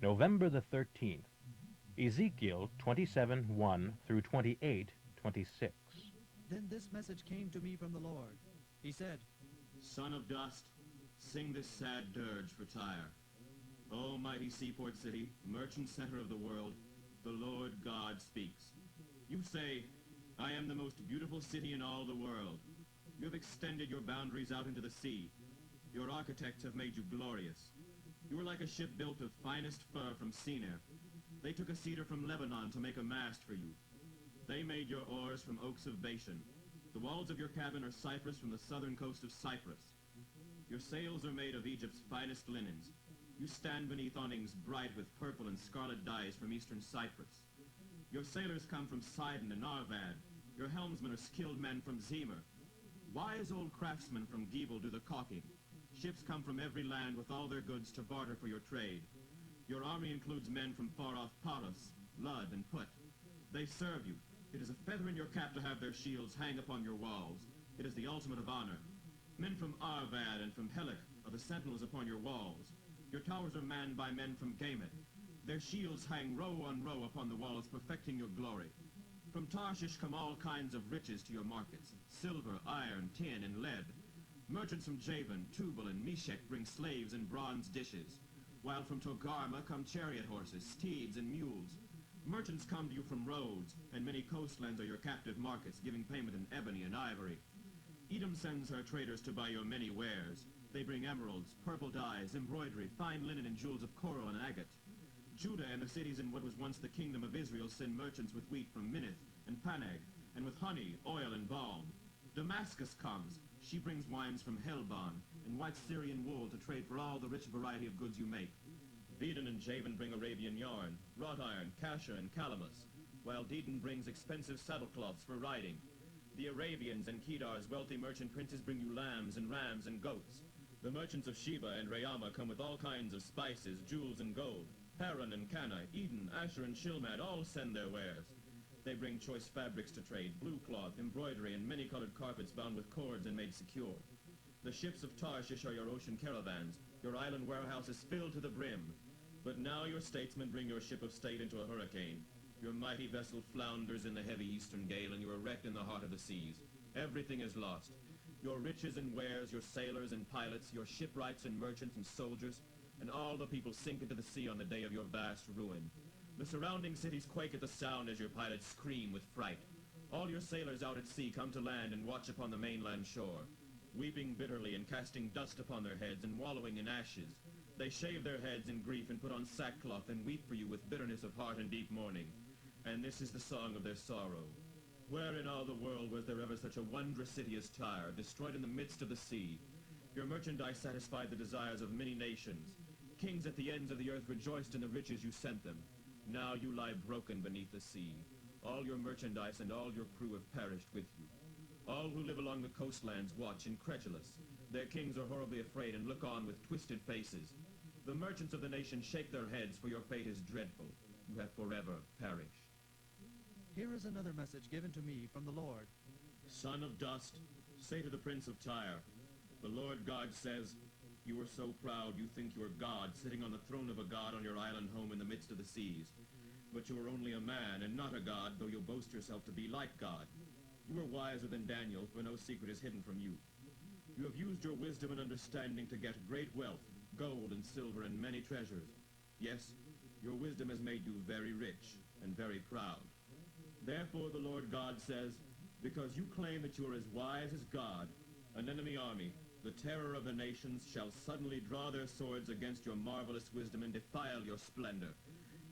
November the 13th. Ezekiel 27:1 through 28:26. Then this message came to me from the Lord. He said, Son of dust, sing this sad dirge for Tyre. O mighty seaport city, merchant center of the world, the Lord God speaks. You say, I am the most beautiful city in all the world. You have extended your boundaries out into the sea. Your architects have made you glorious. You are like a ship built of finest fir from Sinir. They took a cedar from Lebanon to make a mast for you. They made your oars from oaks of Bashan. The walls of your cabin are cypress from the southern coast of Cyprus. Your sails are made of Egypt's finest linens. You stand beneath awnings bright with purple and scarlet dyes from eastern Cyprus. Your sailors come from Sidon and Arvad. Your helmsmen are skilled men from Zemer. Wise old craftsmen from Gebel do the caulking. Ships come from every land with all their goods to barter for your trade. Your army includes men from far-off Paros, Lud, and Put. They serve you. It is a feather in your cap to have their shields hang upon your walls. It is the ultimate of honor. Men from Arvad and from Helik are the sentinels upon your walls. Your towers are manned by men from Gamet. Their shields hang row on row upon the walls, perfecting your glory. From Tarshish come all kinds of riches to your markets, silver, iron, tin, and lead. Merchants from Javan, Tubal, and Meshech bring slaves and bronze dishes, while from Togarmah come chariot horses, steeds, and mules. Merchants come to you from Rhodes, and many coastlands are your captive markets, giving payment in ebony and ivory. Edom sends her traders to buy your many wares. They bring emeralds, purple dyes, embroidery, fine linen, and jewels of coral and agate. Judah and the cities in what was once the kingdom of Israel send merchants with wheat from Minnith and Panag, and with honey, oil, and balm. Damascus comes. She brings wines from Helbon, and white Syrian wool to trade for all the rich variety of goods you make. Dedan and Javan bring Arabian yarn, wrought iron, cassia, and calamus, while Dedan brings expensive saddlecloths for riding. The Arabians and Kedar's wealthy merchant princes bring you lambs and rams and goats. The merchants of Sheba and Rayama come with all kinds of spices, jewels, and gold. Haran and Cana, Eden, Asher, and Shilmad all send their wares. They bring choice fabrics to trade, blue cloth, embroidery, and many-colored carpets bound with cords and made secure. The ships of Tarshish are your ocean caravans. Your island warehouse is filled to the brim. But now your statesmen bring your ship of state into a hurricane. Your mighty vessel flounders in the heavy eastern gale, and you are wrecked in the heart of the seas. Everything is lost. Your riches and wares, your sailors and pilots, your shipwrights and merchants and soldiers, and all the people sink into the sea on the day of your vast ruin. The surrounding cities quake at the sound as your pilots scream with fright. All your sailors out at sea come to land and watch upon the mainland shore, weeping bitterly and casting dust upon their heads and wallowing in ashes. They shave their heads in grief and put on sackcloth and weep for you with bitterness of heart and deep mourning. And this is the song of their sorrow. Where in all the world was there ever such a wondrous city as Tyre, destroyed in the midst of the sea? Your merchandise satisfied the desires of many nations. Kings at the ends of the earth rejoiced in the riches you sent them. Now you lie broken beneath the sea. All your merchandise and all your crew have perished with you. All who live along the coastlands watch incredulous. Their kings are horribly afraid and look on with twisted faces. The merchants of the nation shake their heads, for your fate is dreadful. You have forever perished. Here is another message given to me from the Lord. Son of dust, say to the prince of Tyre, the Lord God says, you are so proud you think you are God, sitting on the throne of a god on your island home in the midst of the seas. But you are only a man and not a god, though you boast yourself to be like God. You are wiser than Daniel, for no secret is hidden from you. You have used your wisdom and understanding to get great wealth, gold and silver and many treasures. Yes, your wisdom has made you very rich and very proud. Therefore the Lord God says, because you claim that you are as wise as God, an enemy army, the terror of the nations, shall suddenly draw their swords against your marvelous wisdom and defile your splendor.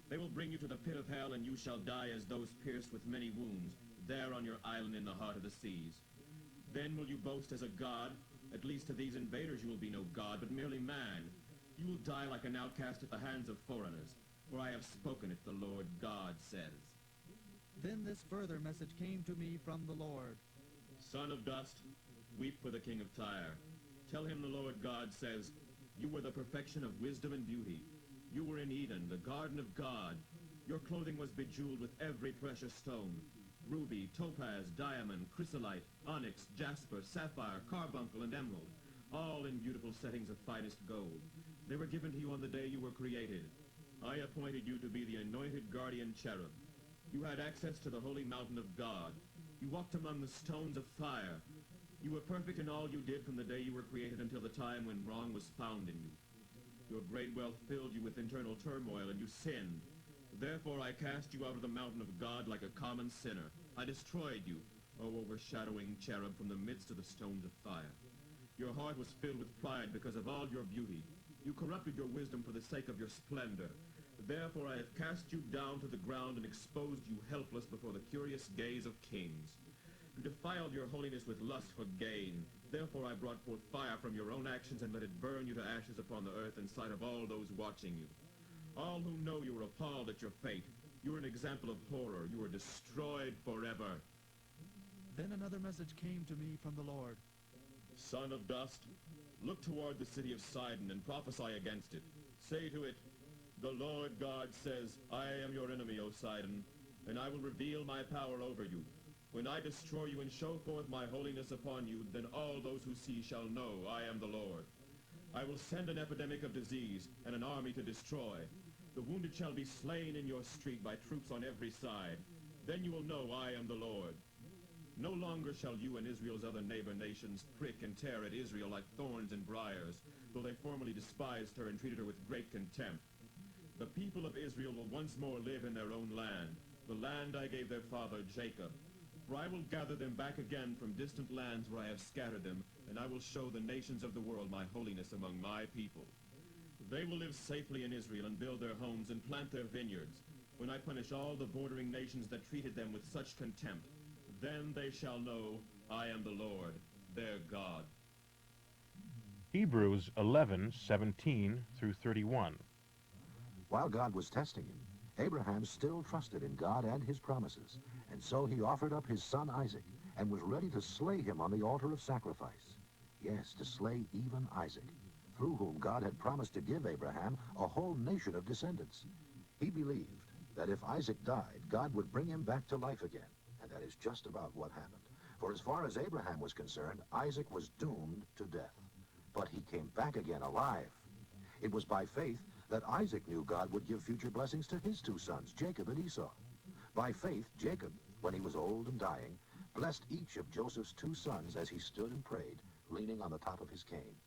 They will bring you to the pit of hell, and you shall die as those pierced with many wounds, there on your island in the heart of the seas. Then will you boast as a god? At least to these invaders you will be no god, but merely man. You will die like an outcast at the hands of foreigners, for I have spoken it, the Lord God says. Then this further message came to me from the Lord. Son of dust, weep for the king of Tyre. Tell him the Lord God says, you were the perfection of wisdom and beauty. You were in Eden, the garden of God. Your clothing was bejeweled with every precious stone. Ruby, topaz, diamond, chrysolite, onyx, jasper, sapphire, carbuncle, and emerald, all in beautiful settings of finest gold. They were given to you on the day you were created. I appointed you to be the anointed guardian cherub. You had access to the holy mountain of God. You walked among the stones of fire. You were perfect in all you did from the day you were created until the time when wrong was found in you. Your great wealth filled you with internal turmoil, and you sinned. Therefore I cast you out of the mountain of God like a common sinner. I destroyed you, O overshadowing cherub from the midst of the stones of fire. Your heart was filled with pride because of all your beauty. You corrupted your wisdom for the sake of your splendor. Therefore I have cast you down to the ground and exposed you helpless before the curious gaze of kings. You defiled your holiness with lust for gain. Therefore I brought forth fire from your own actions and let it burn you to ashes upon the earth in sight of all those watching you. All who know you are appalled at your fate. You are an example of horror. You are destroyed forever. Then another message came to me from the Lord. Son of dust, look toward the city of Sidon and prophesy against it. Say to it, the Lord God says, I am your enemy, O Sidon, and I will reveal my power over you. When I destroy you and show forth my holiness upon you, then all those who see shall know I am the Lord. I will send an epidemic of disease and an army to destroy. The wounded shall be slain in your street by troops on every side. Then you will know I am the Lord. No longer shall you and Israel's other neighbor nations prick and tear at Israel like thorns and briars, though they formerly despised her and treated her with great contempt. The people of Israel will once more live in their own land, the land I gave their father Jacob. For I will gather them back again from distant lands where I have scattered them, and I will show the nations of the world my holiness among my people. They will live safely in Israel and build their homes and plant their vineyards, when I punish all the bordering nations that treated them with such contempt. Then they shall know I am the Lord, their God. Hebrews 11:17 through 31. While God was testing him, Abraham still trusted in God and his promises, and so he offered up his son Isaac and was ready to slay him on the altar of sacrifice. Yes, to slay even Isaac, through whom God had promised to give Abraham a whole nation of descendants. He believed that if Isaac died, God would bring him back to life again, and that is just about what happened. For as far as Abraham was concerned, Isaac was doomed to death. But he came back again alive. It was by faith that Isaac knew God would give future blessings to his two sons, Jacob and Esau. By faith, Jacob, when he was old and dying, blessed each of Joseph's two sons as he stood and prayed, leaning on the top of his cane.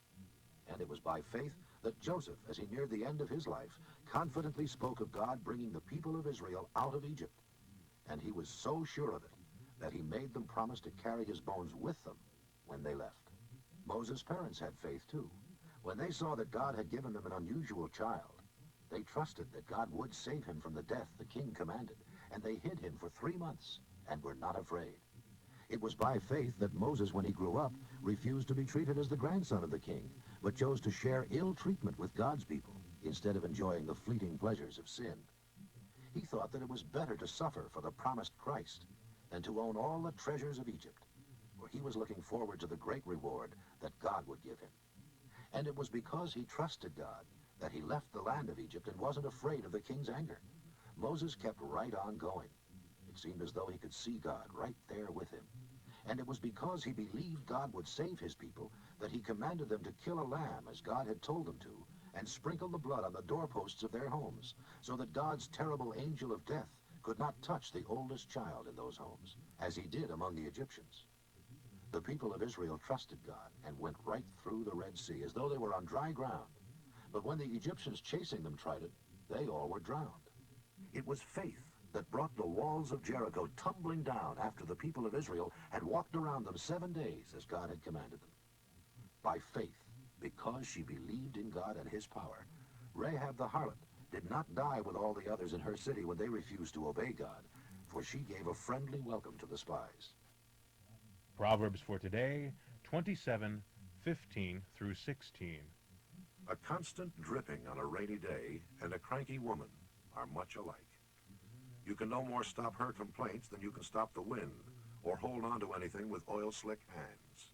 And it was by faith that Joseph, as he neared the end of his life, confidently spoke of God bringing the people of Israel out of Egypt. And he was so sure of it that he made them promise to carry his bones with them when they left. Moses' parents had faith too. When they saw that God had given them an unusual child, they trusted that God would save him from the death the king commanded, and they hid him for 3 months and were not afraid. It was by faith that Moses, when he grew up, refused to be treated as the grandson of the king, but chose to share ill treatment with God's people instead of enjoying the fleeting pleasures of sin. He thought that it was better to suffer for the promised Christ than to own all the treasures of Egypt, for he was looking forward to the great reward that God would give him. And it was because he trusted God that he left the land of Egypt and wasn't afraid of the king's anger. Moses kept right on going. It seemed as though he could see God right there with him. And it was because he believed God would save his people that he commanded them to kill a lamb as God had told them to, and sprinkle the blood on the doorposts of their homes, so that God's terrible angel of death could not touch the oldest child in those homes, as he did among the Egyptians. The people of Israel trusted God and went right through the Red Sea as though they were on dry ground. But when the Egyptians chasing them tried it, they all were drowned. It was faith that brought the walls of Jericho tumbling down after the people of Israel had walked around them 7 days as God had commanded them. By faith, because she believed in God and his power, Rahab the harlot did not die with all the others in her city when they refused to obey God, for she gave a friendly welcome to the spies. Proverbs for today, 27:15 through 16. A constant dripping on a rainy day and a cranky woman are much alike. You can no more stop her complaints than you can stop the wind or hold on to anything with oil-slick hands.